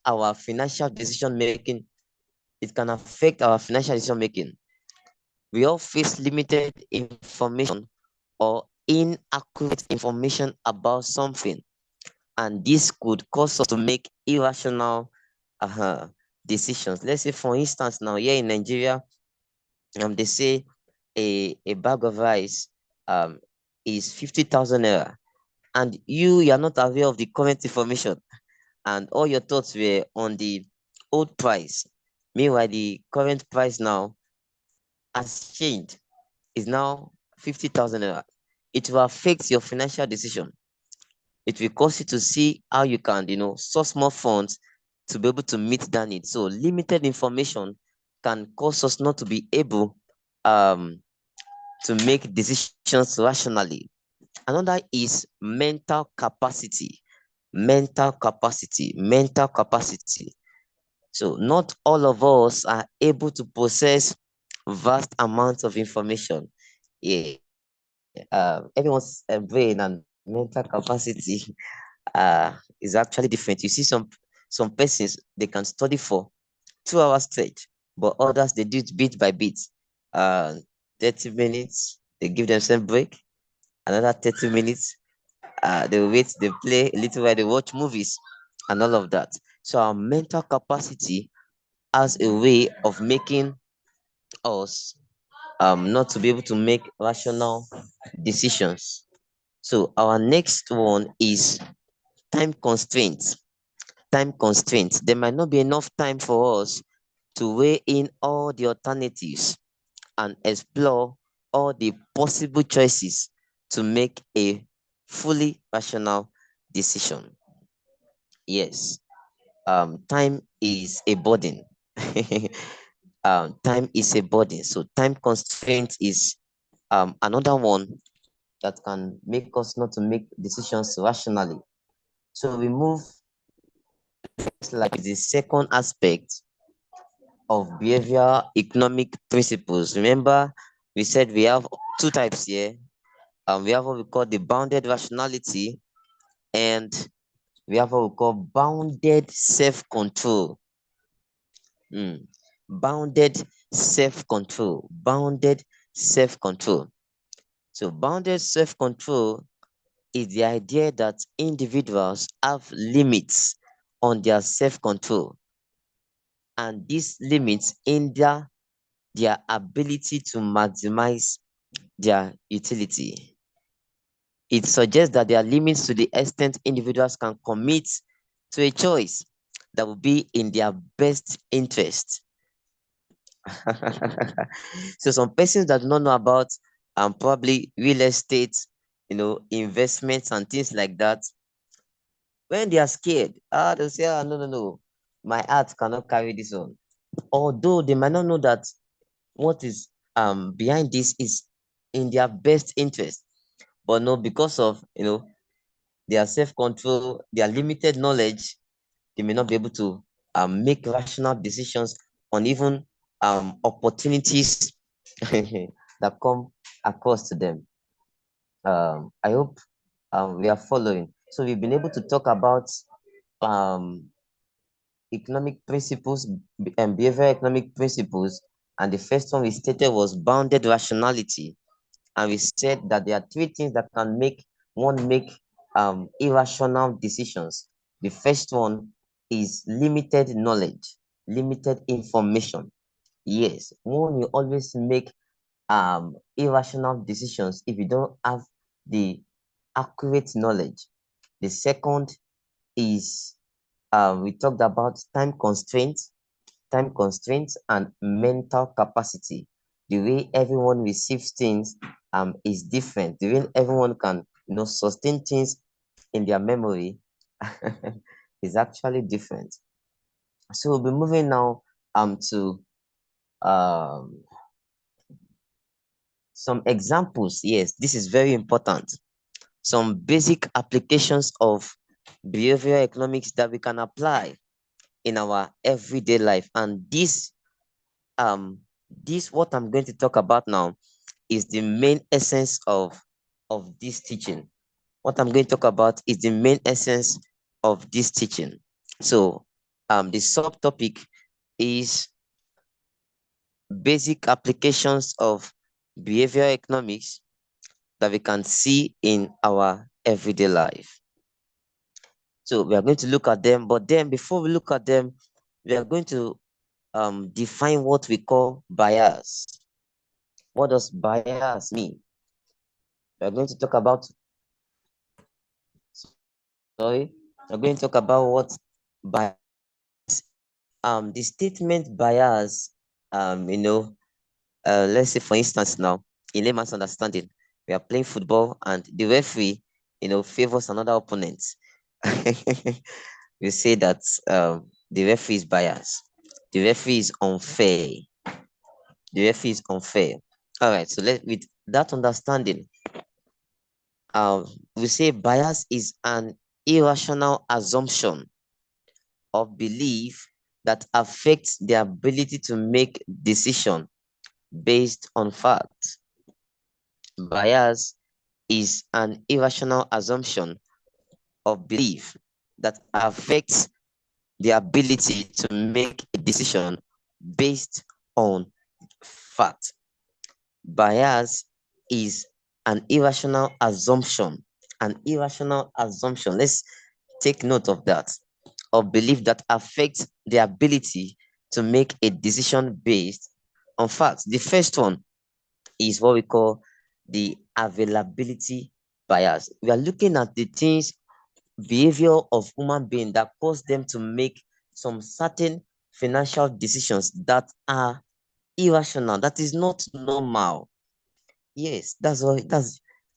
our financial decision making. It can affect our financial decision making. We all face limited information or inaccurate information about something, and this could cause us to make irrational decisions. Let's say, for instance, now here in Nigeria, they say a bag of rice is 50,000 naira, and you are not aware of the current information, and all your thoughts were on the old price. Meanwhile, the current price now has changed, is now 50,000 naira. It will affect your financial decision. It will cause you to see how you can, source more funds to be able to meet that need. So limited information can cause us not to be able to make decisions rationally. Another is mental capacity. Mental capacity. Mental capacity. So not all of us are able to process vast amounts of information. Yeah, everyone's brain and mental capacity is actually different. You see some persons, they can study for 2 hours straight, but others, they do it bit by bit. Uh, 30 minutes, they give themselves break. Another 30 minutes, they wait, they play a little while, they watch movies and all of that. So our mental capacity has a way of making us not to be able to make rational decisions. So our next one is time constraints. Time constraints. There might not be enough time for us to weigh in all the alternatives and explore all the possible choices to make a fully rational decision. Yes, time is a burden. Time is a burden. So time constraint is another one that can make us not to make decisions rationally. So we move like the second aspect of behavioral economic principles. Remember, we said we have two types here. We have what we call the bounded rationality, and we have what we call bounded self-control. Bounded self-control. Bounded self-control. So bounded self-control is the idea that individuals have limits on their self-control, and these limits hinder their ability to maximize their utility. It suggests that there are limits to the extent individuals can commit to a choice that will be in their best interest. So some persons that do not know about probably real estate, investments and things like that, when they are scared, they'll say, no, my heart cannot carry this on. Although they might not know that what is behind this is in their best interest, but no, because of their self-control, their limited knowledge, they may not be able to make rational decisions on even opportunities that come across to them. I hope we are following. So we've been able to talk about economic principles and behavioral economic principles, and the first one we stated was bounded rationality, and we said that there are three things that can make one make irrational decisions. The first one is limited knowledge, limited information. Yes, one will always make irrational decisions if you don't have the accurate knowledge. The second is we talked about time constraints and mental capacity. The way everyone receives things is different. The way everyone can sustain things in their memory is actually different. So we'll be moving now to some examples. Yes, this is very important. Some basic applications of behavioral economics that we can apply in our everyday life. And this what I'm going to talk about now is the main essence of this teaching. What I'm going to talk about is the main essence of this teaching. So the subtopic is basic applications of behavioral economics that we can see in our everyday life. So we are going to look at them, but then before we look at them, we are going to define what we call bias. What does bias mean? We are going to talk about, sorry, we're going to talk about what bias. The statement bias, let's say for instance now, in layman's understanding, we are playing football and the referee, favors another opponent. We say that the referee is biased. The referee is unfair. The referee is unfair. All right, so with that understanding, we say bias is an irrational assumption of belief that affects the ability to make decision based on facts. Bias is an irrational assumption of belief that affects the ability to make a decision based on fact. Bias is an irrational assumption. An irrational assumption. Let's take note of that. Of belief that affects the ability to make a decision based on facts. The first one is what we call the availability bias. We are looking at the things, behavior of human beings that cause them to make some certain financial decisions that are irrational, that is not normal. Yes, that's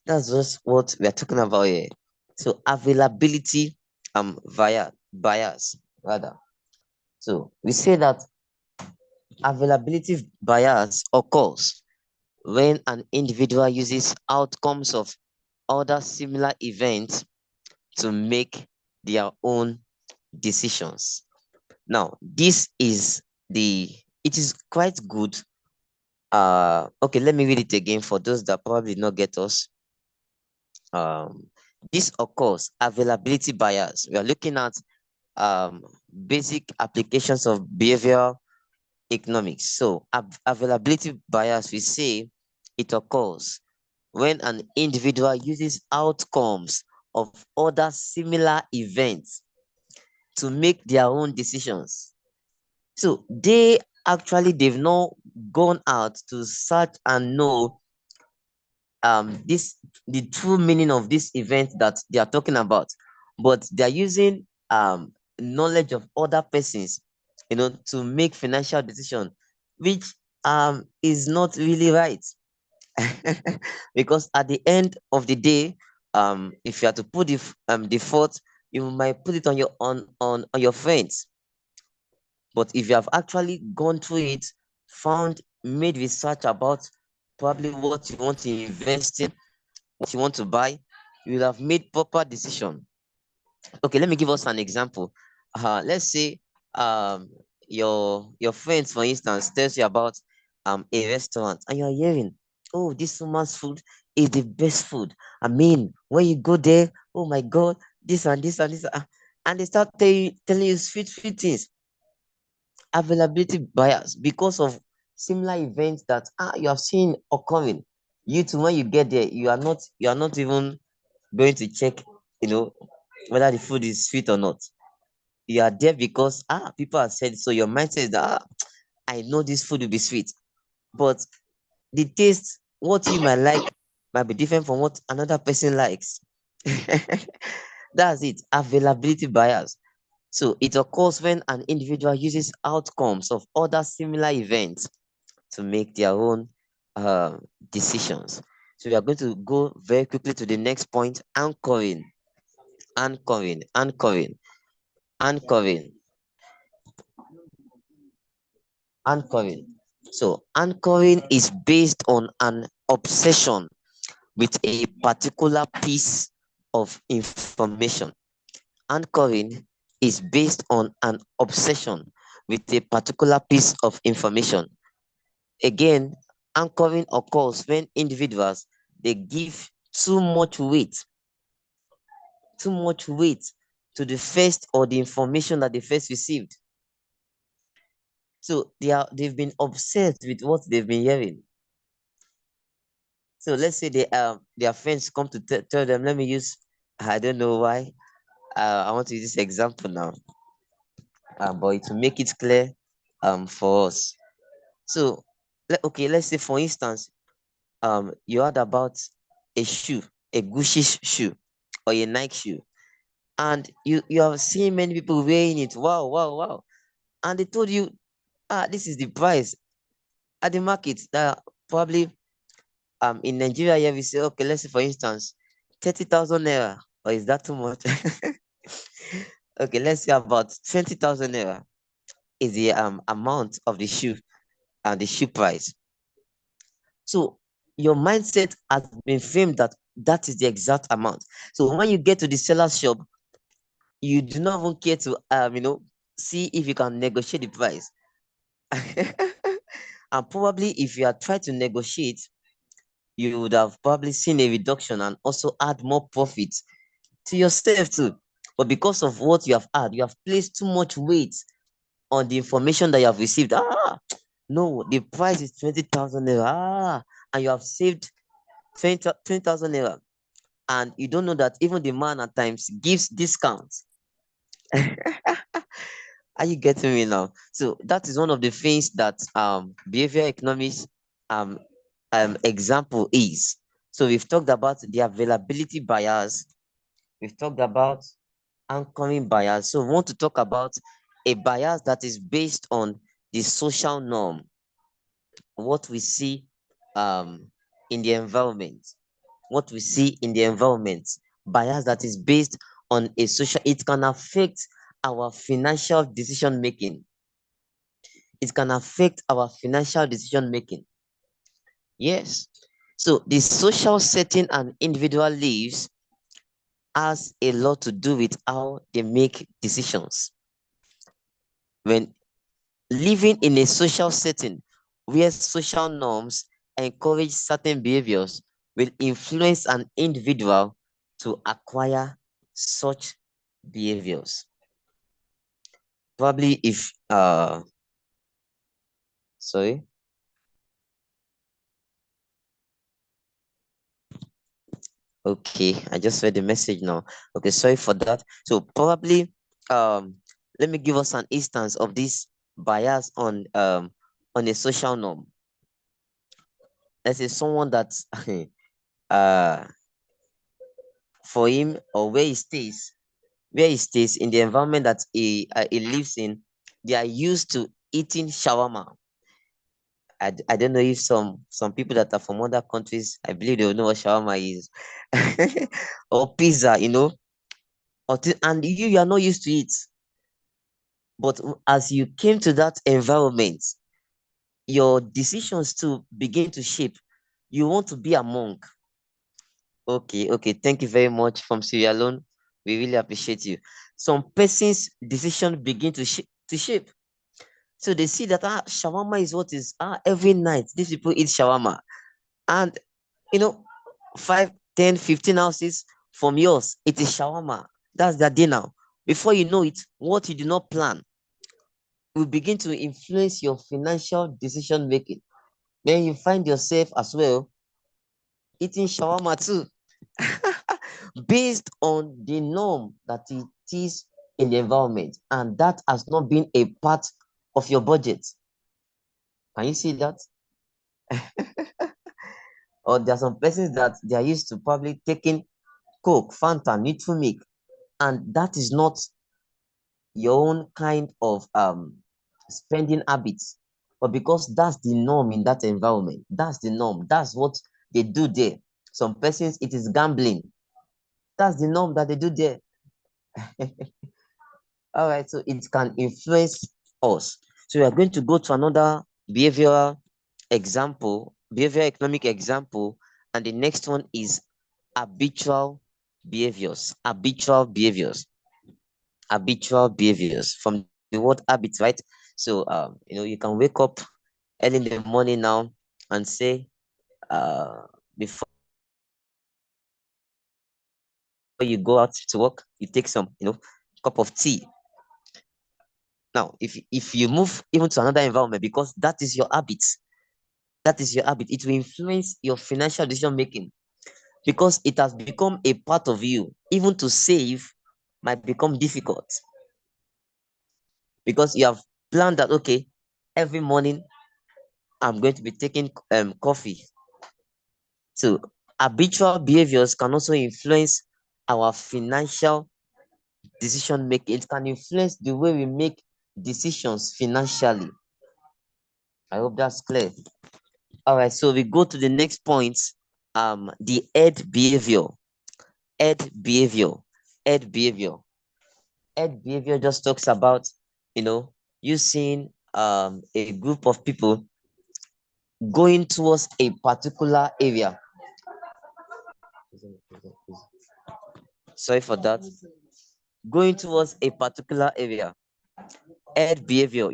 just what we are talking about here. So availability via bias rather. So we say that availability bias occurs when an individual uses outcomes of other similar events to make their own decisions. Now, it is quite good. Okay, let me read it again for those that probably not get us. This occurs availability bias. We are looking at basic applications of behavioral economics. So availability bias, we say it occurs when an individual uses outcomes of other similar events to make their own decisions. So they've not gone out to search and know the true meaning of this event that they are talking about, but they are using knowledge of other persons, to make financial decision, which is not really right. Because at the end of the day, if you are to put the fault, you might put it on your friends. But if you have actually gone through it, made research about probably what you want to invest in, what you want to buy, you will have made proper decision. Okay, let me give us an example. Let's say your friends, for instance, tells you about a restaurant and you're hearing, oh, this woman's food is the best food. I mean, when you go there, oh my god, this and this and this, and they start telling you sweet things. Availability bias because of similar events that you have seen occurring. You too, when you get there, you are not even going to check, whether the food is sweet or not. You are there because people have said so. Your mindset is that I know this food will be sweet, but the taste, what you might like, might be different from what another person likes. That's it. Availability bias. So it occurs when an individual uses outcomes of other similar events to make their own decisions. So we are going to go very quickly to the next point: anchoring, anchoring, anchoring, anchoring, anchoring. So anchoring is based on an obsession with a particular piece of information. Anchoring is based on an obsession with a particular piece of information. Again, anchoring occurs when individuals they give too much weight to the first or the information that they first received. So they've been obsessed with what they've been hearing. So let's say their friends come to tell them, let me use, I don't know why. I want to use this example now. But to make it clear for us. So okay, let's say for instance, you heard about a shoe, a Gucci shoe or a Nike shoe, and you have seen many people wearing it. Wow, wow, wow. And they told you, this is the price at the market. That probably in Nigeria here we say, okay, let's say for instance, 30,000 naira, or is that too much? Okay, let's say about 20,000 naira is the amount of the shoe and the shoe price. So your mindset has been framed that that is the exact amount. So when you get to the seller's shop, you do not even care to see if you can negotiate the price. And probably if you are trying to negotiate, you would have probably seen a reduction and also add more profit to yourself too. But because of what you have had, you have placed too much weight on the information that you have received. No, the price is 20,000 naira. And you have saved 20,000 naira. And you don't know that even the man at times gives discounts. Are you getting me now? So that is one of the things that behavior economics um example is. So we've talked about the availability bias. We've talked about anchoring bias. So we want to talk about a bias that is based on the social norm, what we see in the environment, what we see in the environment. Bias that is based on a social, it can affect our financial decision making. It can affect our financial decision making. Yes. So the social setting and individual lives has a lot to do with how they make decisions. When living in a social setting where social norms encourage certain behaviors will influence an individual to acquire such behaviors. Probably if sorry. Okay, I just read the message now. Okay, sorry for that. So probably let me give us an instance of this bias on a social norm. Let's say someone that uh for him or where he stays in the environment that he lives in, they are used to eating shawarma. I don't know if some people that are from other countries, I believe they will know what shawarma is. Or pizza, and you are not used to it. But as you came to that environment, your decisions to begin to shape. You want to be a monk. Okay, okay. Thank you very much from Sierra Leone. We really appreciate you. Some person's decision begin to shape. So they see that shawarma is what is every night these people eat shawarma. And you know, 5, 10, 15 houses from yours, it is shawarma. That's their dinner. Before you know it, what you do not plan will begin to influence your financial decision making. Then you find yourself as well eating shawarma too, based on the norm that it is in the environment, and that has not been a part of your budget. Can you see that? Or there are some persons that they are used to probably taking Coke, Fanta, Nutrimilk, and that is not your own kind of spending habits. But because that's the norm in that environment, that's the norm, that's what they do there. Some persons, it is gambling. That's the norm that they do there. All right, so it can influence us. So we are going to go to another behavioral example, behavioral economic example, and the next one is habitual behaviors. Habitual behaviors from the word habit, right? So you can wake up early in the morning now and say, before you go out to work, you take some, cup of tea. Now, if you move even to another environment, because that is your habit, it will influence your financial decision making because it has become a part of you. Even to save might become difficult because you have planned that, okay, every morning I'm going to be taking coffee. So habitual behaviors can also influence our financial decision making. It can influence the way we make decisions financially. I hope that's clear. All right, so we go to the next point. The ed behavior. Ed behavior. Ed behavior. Ed behavior just talks about, you seeing a group of people going towards a particular area. Sorry for that. Going towards a particular area. Ed behavior.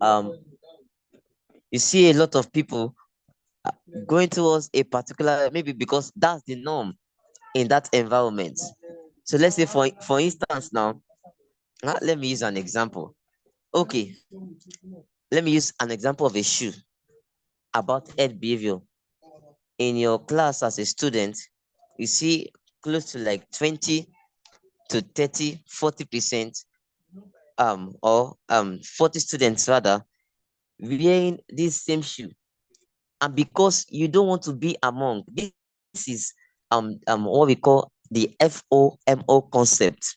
Um you see a lot of people going towards a particular, maybe because that's the norm in that environment. So let's say for instance now, let me use an example. Okay, let me use an example of a shoe about ed behavior. In your class as a student, you see close to like 20 to 30, 40% or 40 students rather wearing this same shoe. And because you don't want to be among, this is what we call the FOMO concept.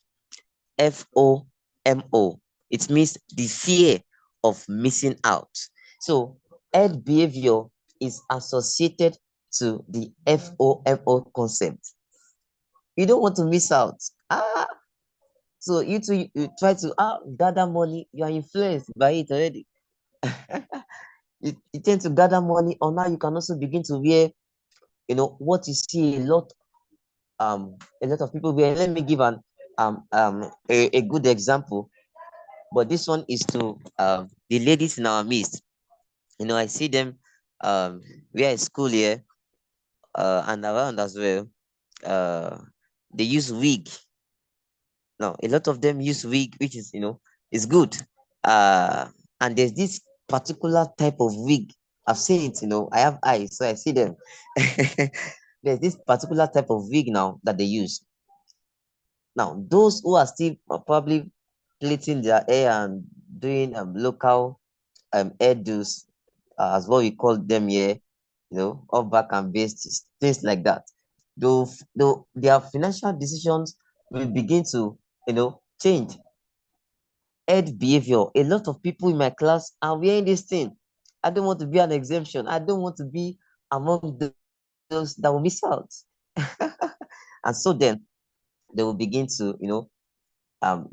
FOMO. It means the fear of missing out. So ed behavior is associated to the FOMO concept. You don't want to miss out. So you try to gather money. You are influenced by it already. You tend to gather money, or now you can also begin to wear, what you see a lot of people wear. Let me give a good example, but this one is to the ladies in our midst. I see them wear a school here and around as well. Uh, they use wig. Now, a lot of them use wig, which is good. Uh, and there's this particular type of wig. I've seen it, I have eyes, so I see them. There's this particular type of wig now that they use. Now, those who are still probably plaiting their hair and doing local hairdos, as what we call them here, off back and based, things like that. Though their financial decisions will begin to, change. Ed behavior. A lot of people in my class are wearing this thing. I don't want to be an exemption. I don't want to be among those that will miss out. And so then they will begin to,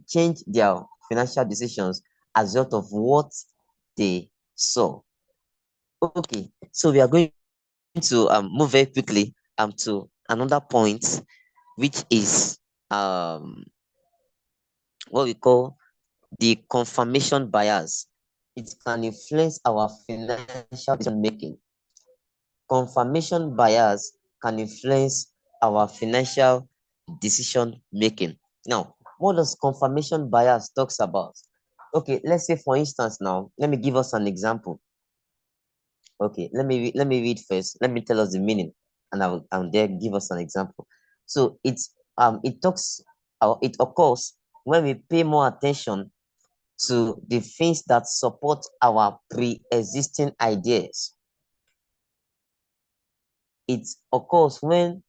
change their financial decisions as a result of what they saw. Okay, so we are going to move very quickly to another point, which is what we call the confirmation bias. It can influence our financial decision making. Confirmation bias can influence our financial decision making. Now, what does confirmation bias talks about? Okay, let's say for instance now, let me give us an example. Okay, let me read first. Let me tell us the meaning, and I'll there give us an example. So it occurs when we pay more attention to the things that support our pre-existing ideas. It occurs when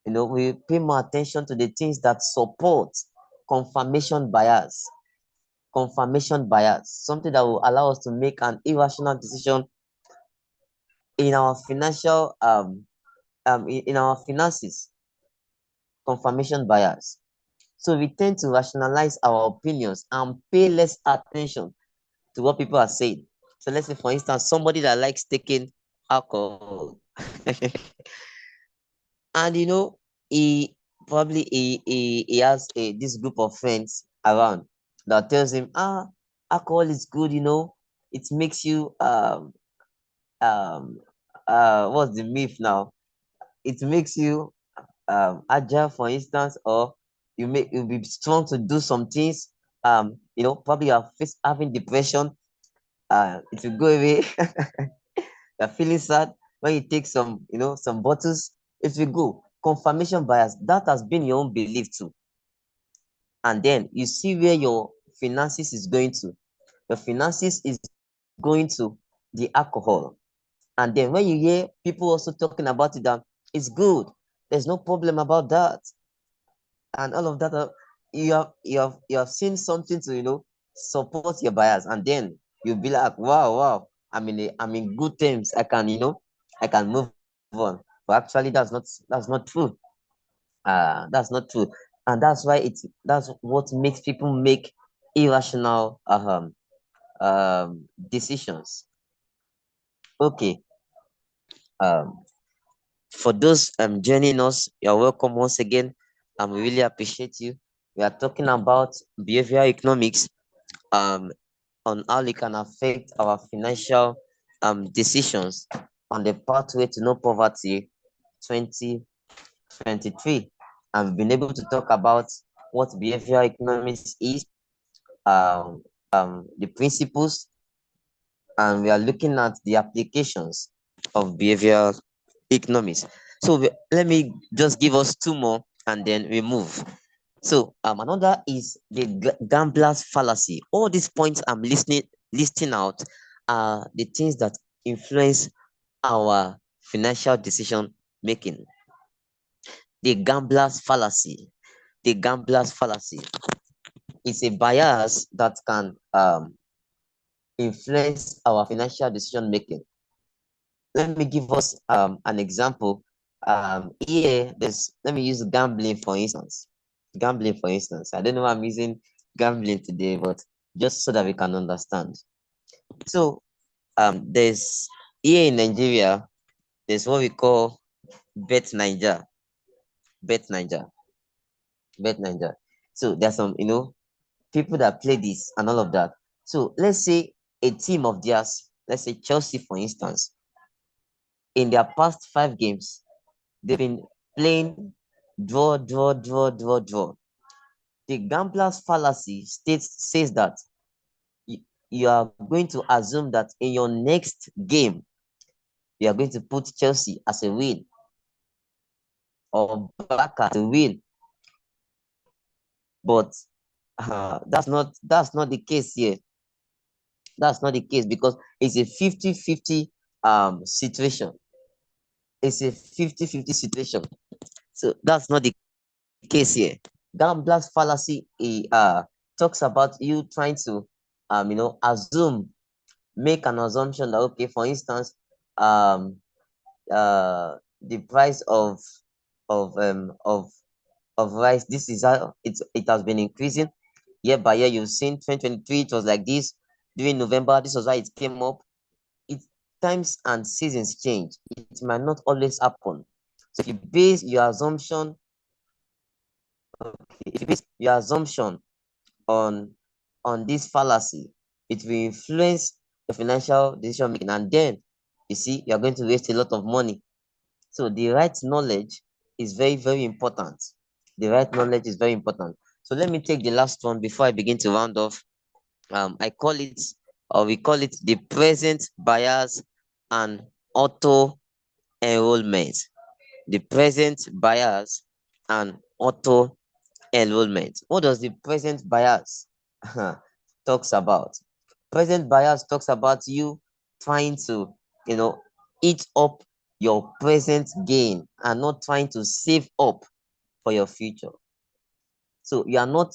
we pay more attention to the things that support confirmation bias. Confirmation bias, something that will allow us to make an irrational decision in our financial in our finances. Confirmation bias. So we tend to rationalize our opinions and pay less attention to what people are saying. So let's say, for instance, somebody that likes taking alcohol, and he probably he has this group of friends around that tells him, alcohol is good, it makes you um what's the myth now? It makes you agile, for instance, or you'll be strong to do some things. probably you're having depression, it will go away. You're feeling sad when you take some bottles, it will go. Confirmation bias, that has been your own belief too. And then you see where your finances is going to. Your finances is going to the alcohol. And then when you hear people also talking about it, that it's good, there's no problem about that, and all of that, you have seen something to support your bias, and then you'll be like, wow, wow, I'm in good terms. I can move on. But actually, that's not true. That's not true, and that's what makes people make irrational decisions. Okay. Um, for those joining us, you're welcome once again. We really appreciate you. We are talking about behavioral economics, um on how it can affect our financial decisions on the pathway to no poverty 2023. And we've been able to talk about what behavioral economics is, um, the principles, and we are looking at the applications of behavioral economics. So let me just give us two more and then we move. So another is the gambler's fallacy. All these points I'm listing out are the things that influence our financial decision making. The gambler's fallacy. The gambler's fallacy is a bias that can influence our financial decision making. Let me give us an example. Here, let me use gambling for instance. Gambling for instance. I don't know why I'm using gambling today, but just so that we can understand. So there's here in Nigeria, there's what we call Bet Niger. Bet Niger. Bet Niger. So there's some, people that play this and all of that. So let's say a team of theirs, let's say Chelsea, for instance, in their past 5 games, they've been playing draw, draw, draw, draw, draw. The gambler's fallacy says that you are going to assume that in your next game, you are going to put Chelsea as a win or Barca to win. But that's not the case here. That's not the case because it's a 50-50 situation. It's a 50-50 situation. So that's not the case here. Gambler's fallacy talks about you trying to make an assumption that, okay, for instance, the price of um of of rice, this is how it has been increasing year by year. You've seen 2023, it was like this. During November, this was why it came up. It Times and seasons change. It might not always happen. So if you base your assumption, on this fallacy, it will influence your financial decision making, and then you see you're going to waste a lot of money. So the right knowledge is very, very important. The right knowledge is very important. So let me take the last one before I begin to round off. I call it, or we call it, the present bias and auto enrollment. The present bias and auto enrollment. What does the present bias talks about? Present bias talks about you trying to, eat up your present gain and not trying to save up for your future. So you are not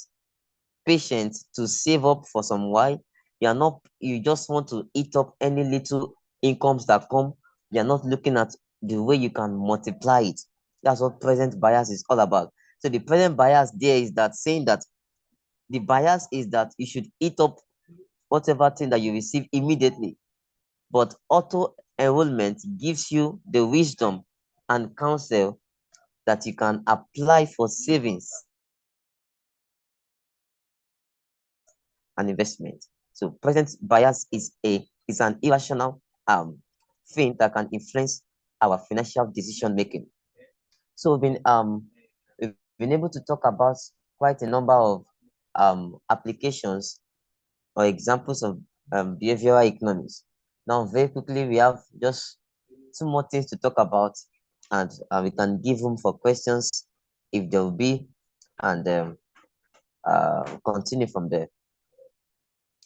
patient to save up for some while. You just want to eat up any little incomes that come. You're not looking at the way you can multiply it. That's what present bias is all about. So the present bias there is that saying that the bias is that you should eat up whatever thing that you receive immediately. But auto enrollment gives you the wisdom and counsel that you can apply for savings and investment. So present bias is an irrational thing that can influence our financial decision making. So we've been able to talk about quite a number of applications or examples of behavioral economics. Now, very quickly, we have just two more things to talk about, and we can give room for questions if there will be, and continue from there.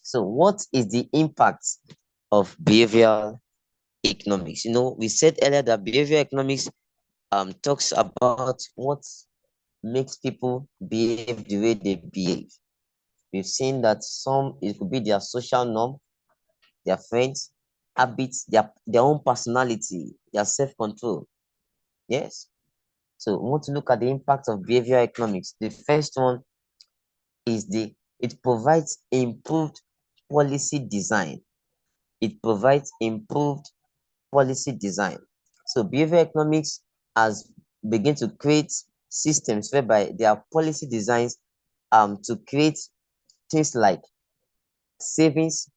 So, what is the impact of behavioral economics? We said earlier that behavioral economics talks about what makes people behave the way they behave. We've seen that some, it could be their social norm, their friends, habits, their own personality, their self-control. Yes. So we want to look at the impact of behavioral economics. The first one is it provides improved policy design. It provides improved policy design. So behavioral economics has begun to create systems whereby there are policy designs to create things like savings,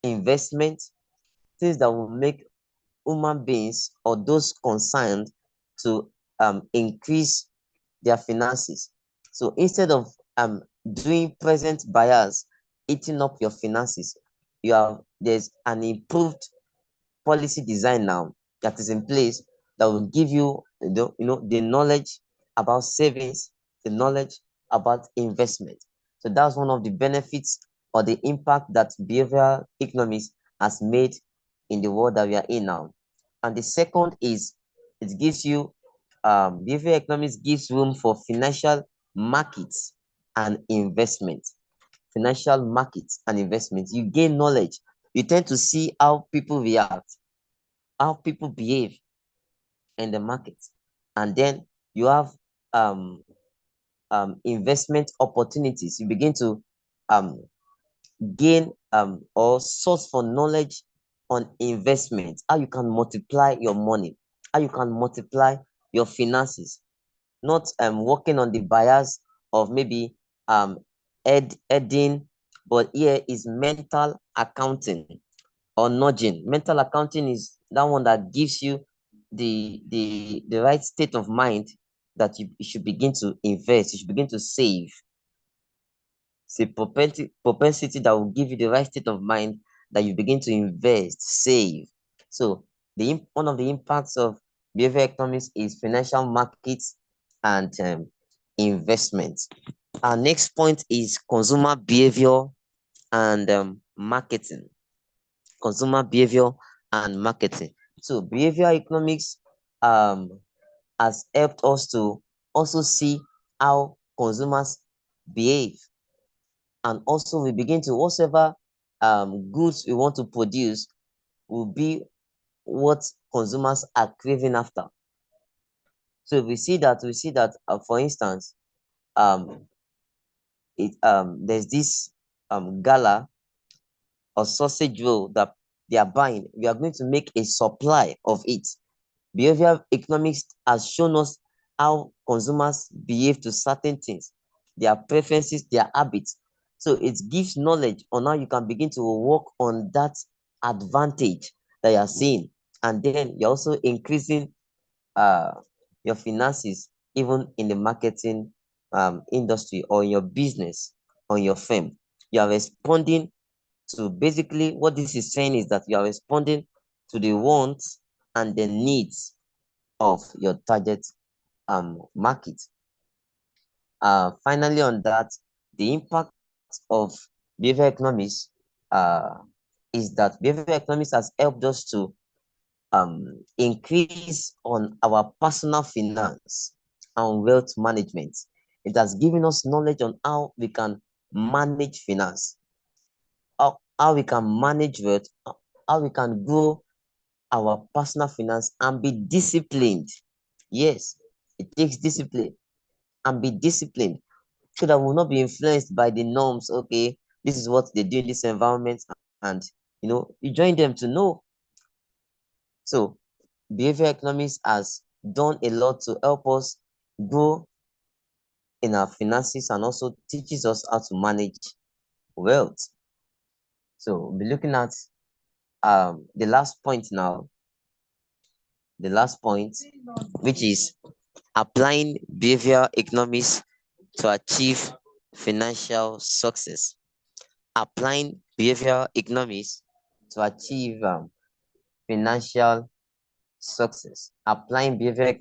investment, things that will make human beings or those concerned to increase their finances. So instead of doing present bias eating up your finances, there's an improved policy design now that is in place that will give you the knowledge about savings, the knowledge about investment. So that's one of the benefits or the impact that behavioral economics has made in the world that we are in now. And the second is it gives you behavioral economics gives room for financial markets and investment. Financial markets and investments. You gain knowledge. You tend to see how people react, how people behave in the market. And then you have um, investment opportunities. You begin to um, gain or source for knowledge on investment, how you can multiply your money, how you can multiply your finances, not working on the bias of maybe heading, but here is mental accounting or nudging. Mental accounting is that one that gives you the right state of mind that you should begin to invest, you should begin to save. It's a propensity that will give you the right state of mind that you begin to invest, save. So one of the impacts of behavioral economics is financial markets and investment. Our next point is consumer behavior and marketing. Consumer behavior and marketing. So behavioral economics has helped us to also see how consumers behave, and also we begin to whatever goods we want to produce will be what consumers are craving after. So we see that for instance, there's this gala or sausage roll that they are buying. We are going to make a supply of it. Behavioral economics has shown us how consumers behave to certain things, their preferences, their habits. So it gives knowledge on how you can begin to work on that advantage that you are seeing. And then you're also increasing uh, your finances, even in the marketing industry or in your business or your firm. You are responding to basically what this is saying is that you are responding to the wants and the needs of your target market. Finally, on that, the impact of behavioral economics uh, is that behavioral economics has helped us to increase on our personal finance and wealth management. It has given us knowledge on how we can manage finance, how we can manage wealth, how we can grow our personal finance and be disciplined. Yes, it takes discipline and be disciplined so that we'll not be influenced by the norms. Okay, this is what they do in this environment, and you join them to know. So behavioral economics has done a lot to help us grow in our finances and also teaches us how to manage wealth. So we'll be looking at the last point now, the last point, which is applying behavioral economics to achieve financial success. Applying behavioral economics to achieve financial success. Applying behavioral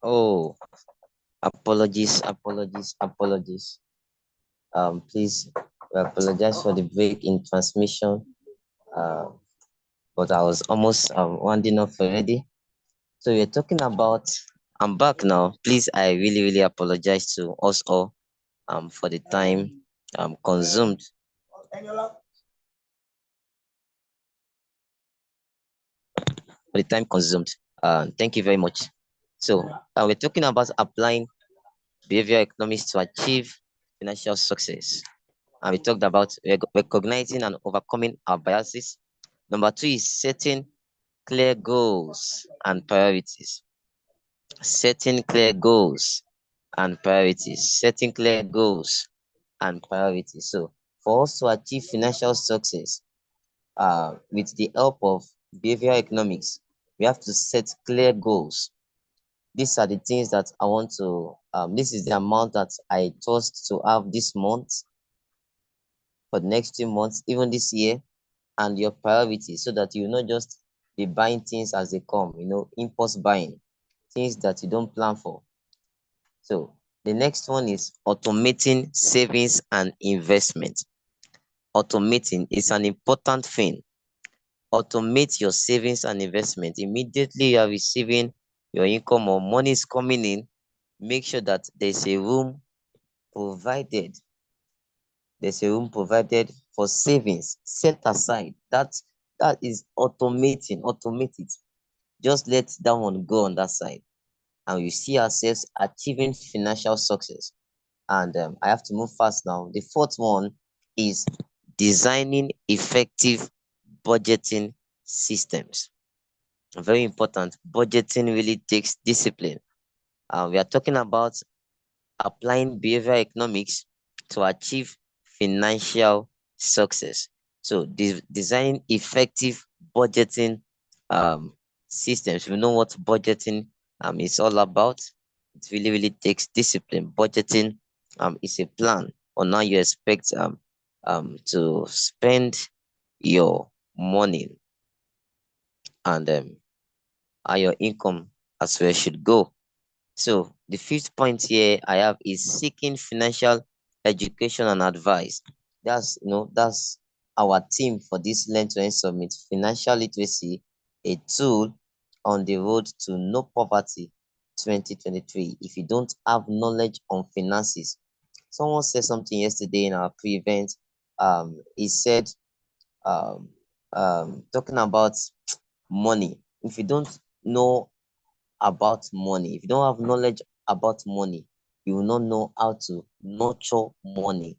Oh, apologies. Please, we apologize for the break in transmission. Uh, but I was almost winding up already. So we're talking about. I'm back now. Please, I really apologize to us all for the time consumed. For the time consumed. Thank you very much. So we're talking about applying behavioral economics to achieve financial success. And we talked about recognizing and overcoming our biases. Number two is setting clear goals and priorities. Setting clear goals and priorities. Setting clear goals and priorities. So for us to achieve financial success, with the help of behavioral economics, we have to set clear goals. These are the things that I want to, this is the amount that I trust to have this month, for the next 2 months, even this year, and your priorities, so that you not just be buying things as they come, impulse buying, things that you don't plan for. So the next one is automating savings and investment. Automating is an important thing. Automate your savings and investment. Immediately you are receiving your income or money is coming in, make sure that provided there's a room provided for savings set aside. That is automating. Automate it. Just let that one go on that side, and we see ourselves achieving financial success. And I have to move fast now. The fourth one is designing effective budgeting systems. Very important. Budgeting really takes discipline. We are talking about applying behavioral economics to achieve financial success. So, designing effective budgeting um, systems. We know what budgeting is all about. It really takes discipline. Budgeting is a plan on how you expect to spend your money, and how your income as well should go. So the fifth point here I have is seeking financial education and advice. That's our theme for this Learn to Earn Summit: financial literacy, a tool on the road to no poverty 2023. If you don't have knowledge on finances, someone said something yesterday in our pre-event. He said, um, talking about money. If you don't know about money, if you don't have knowledge about money, you will not know how to nurture money.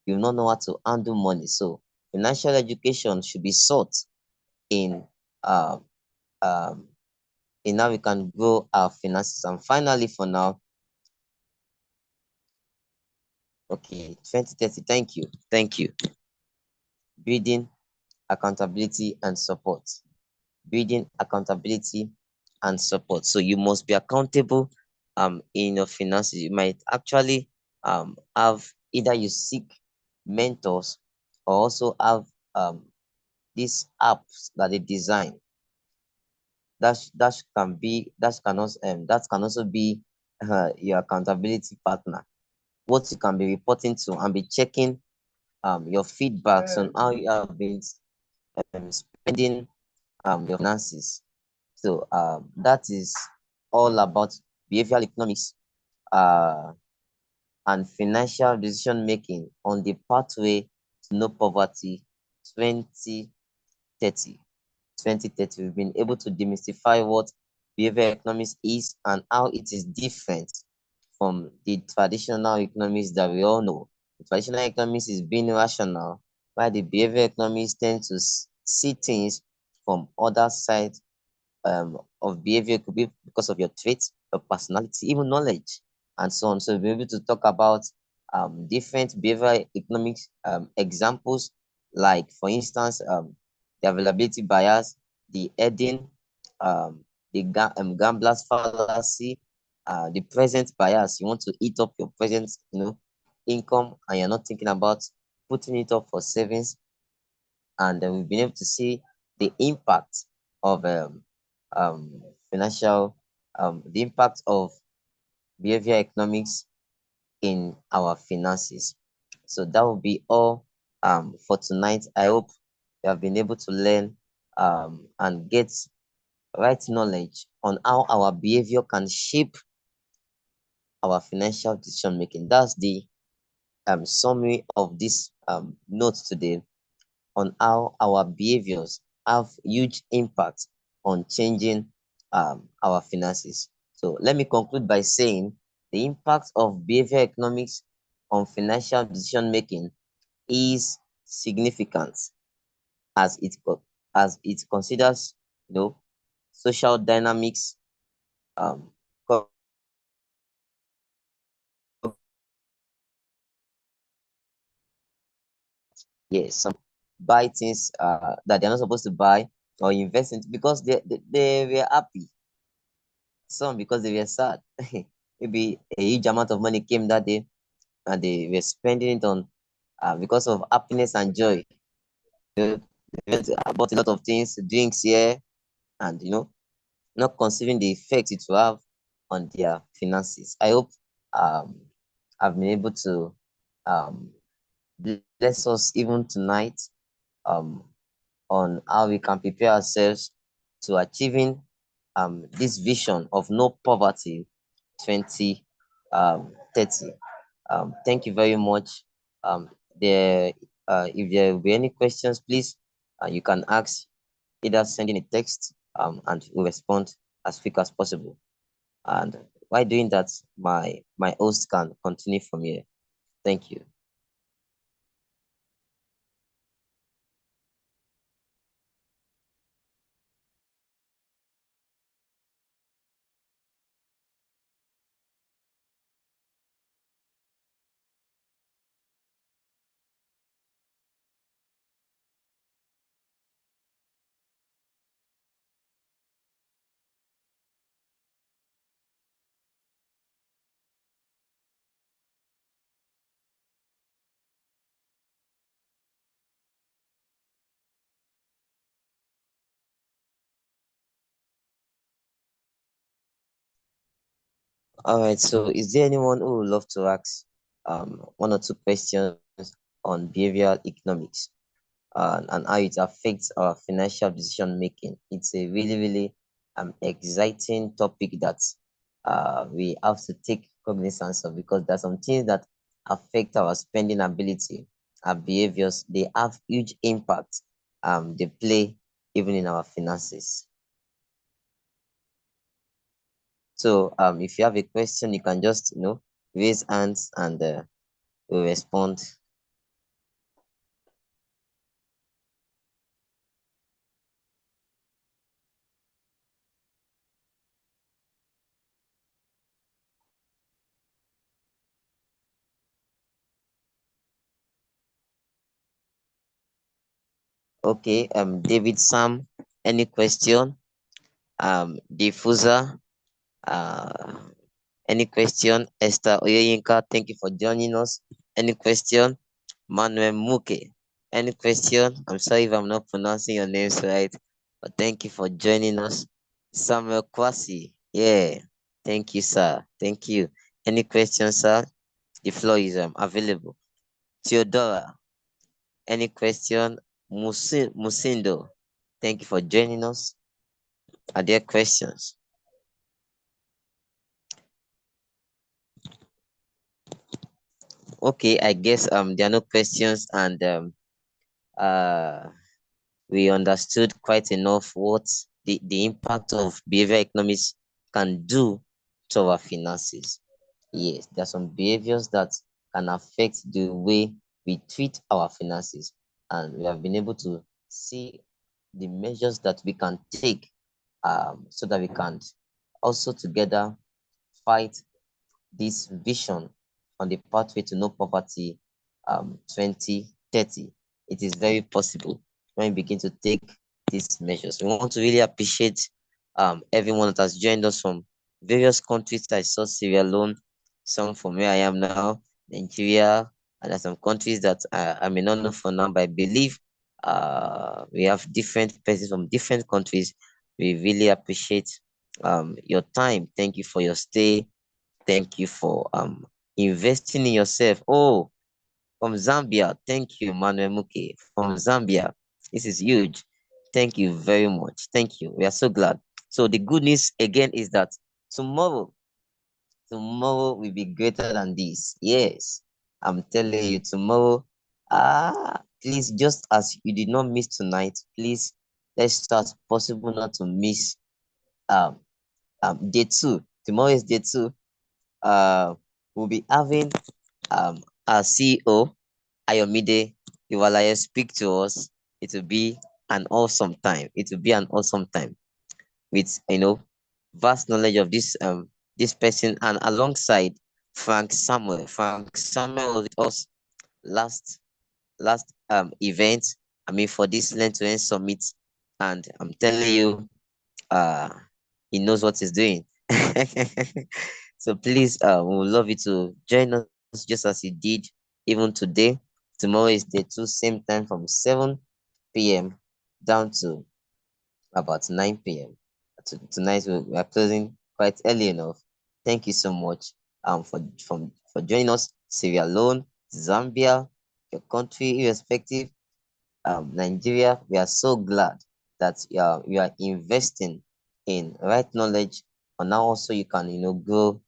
You will not know how to handle money. So financial education should be sought in um, um, in how we can grow our finances. And finally, for now, okay, 2030. Thank you. Building accountability and support. Building accountability and support. So you must be accountable in your finances. You might actually have, either you seek mentors, or also have these apps that they design that can also be your accountability partner. What you can be reporting to and be checking your feedbacks on how you have been spending your finances. So that is all about behavioral economics uh, and financial decision making on the pathway to no poverty 2030. 2030, we've been able to demystify what behavioral economics is and how it is different from the traditional economics that we all know. The traditional economics is being rational, while the behavioral economics tend to see things from other sides of behavior. It could be because of your traits, your personality, even knowledge, and so on. So we'll be able to talk about different behavioral economics examples, like, for instance, the availability bias, the Eden, gambler's fallacy, the present bias. You want to eat up your present, income, and you're not thinking about putting it up for savings. And we've been able to see the impact of financial the impact of behavior economics in our finances. So that will be all for tonight. I hope you have been able to learn and get right knowledge on how our behavior can shape our financial decision making. That's the summary of this note today on how our behaviors have huge impact on changing our finances. So let me conclude by saying the impact of behavior economics on financial decision making is significant as it considers social dynamics, um, yes, some buy things that they're not supposed to buy or invest in because they were happy. Some because they were sad. Maybe a huge amount of money came that day and they were spending it on because of happiness and joy. They went bought a lot of things, drinks here, and not considering the effect it will have on their finances. I hope um, I've been able to um, bless us even tonight um, on how we can prepare ourselves to achieving this vision of no poverty 2030. Thank you very much. There, if there will be any questions, please, you can ask either sending a text and we'll respond as quick as possible. And while doing that, my host can continue from here. Thank you. All right. So, is there anyone who would love to ask one or two questions on behavioral economics and how it affects our financial decision making? It's a really, really exciting topic that we have to take cognizance of because there's some things that affect our spending ability, our behaviors. They have huge impact. They play even in our finances. So if you have a question, you can just raise hands and we'll respond. Okay, David Sam, any question? Diffuser, uh, any question? Esther Oyeyinka, thank you for joining us. Any question? Manuel Muke, any question? I'm sorry if I'm not pronouncing your names right, but thank you for joining us. Samuel Kwasi, yeah, thank you, sir. Thank you. Any questions, sir? The floor is available. Theodora, any question? Musindo, thank you for joining us. Are there questions? Okay, I guess there are no questions and uh we understood quite enough what the impact of behavior economics can do to our finances. Yes, there are some behaviors that can affect the way we treat our finances, and we have been able to see the measures that we can take so that we can also together fight this vision on the pathway to no poverty 2030. It is very possible when we begin to take these measures. We want to really appreciate everyone that has joined us from various countries. I saw Sierra Leone, some from where I am now, Nigeria, and there's some countries that I may not know for now, but I believe we have different persons from different countries. We really appreciate your time. Thank you for your stay. Thank you for investing in yourself. Oh, from Zambia. Thank you, Manuel Muke. From Zambia. This is huge. Thank you very much. Thank you. We are so glad. So the good news again is that tomorrow, tomorrow will be greater than this. Yes. I'm telling you, tomorrow, please, just as you did not miss tonight, please let's try as possible not to miss um day two. Tomorrow is day two. We'll be having our CEO Ayomide Iwalaye speak to us. It will be an awesome time. It will be an awesome time with vast knowledge of this person, and alongside Frank Samuel. Frank Samuel was with us last event. I mean, for this Learn to Earn Summit, and I'm telling you, uh he knows what he's doing. So please, we would love you to join us just as you did even today. Tomorrow is day two, same time from 7 p.m. down to about 9 p.m. Tonight we are closing quite early enough. Thank you so much for joining us. Sierra Leone, Zambia, your country irrespective, Nigeria, we are so glad that you are investing in right knowledge, and now also you can grow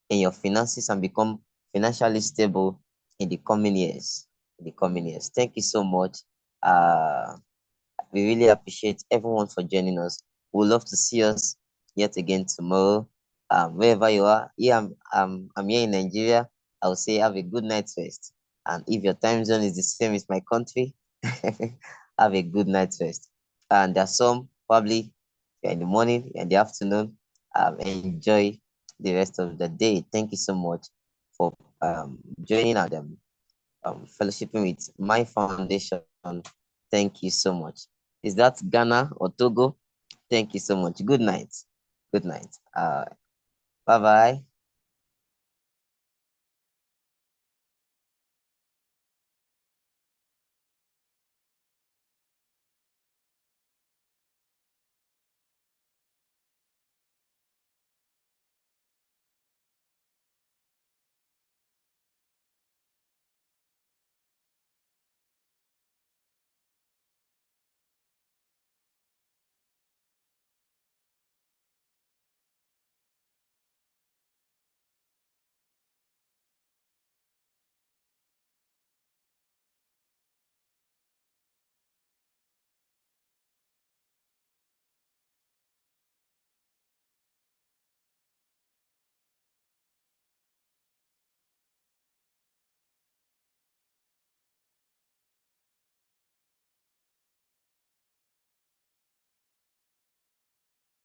in your finances and become financially stable in the coming years. In the coming years. Thank you so much. We really appreciate everyone for joining us. We'd love to see us yet again tomorrow. Wherever you are, here I'm here in Nigeria. I would say have a good night's rest. And if your time zone is the same as my country, have a good night's rest. And there's some probably in the morning, in the afternoon. Enjoy the rest of the day. Thank you so much for joining and fellowshipping with my foundation. Thank you so much. Is that Ghana or Togo? Thank you so much. Good night. Good night. Bye bye.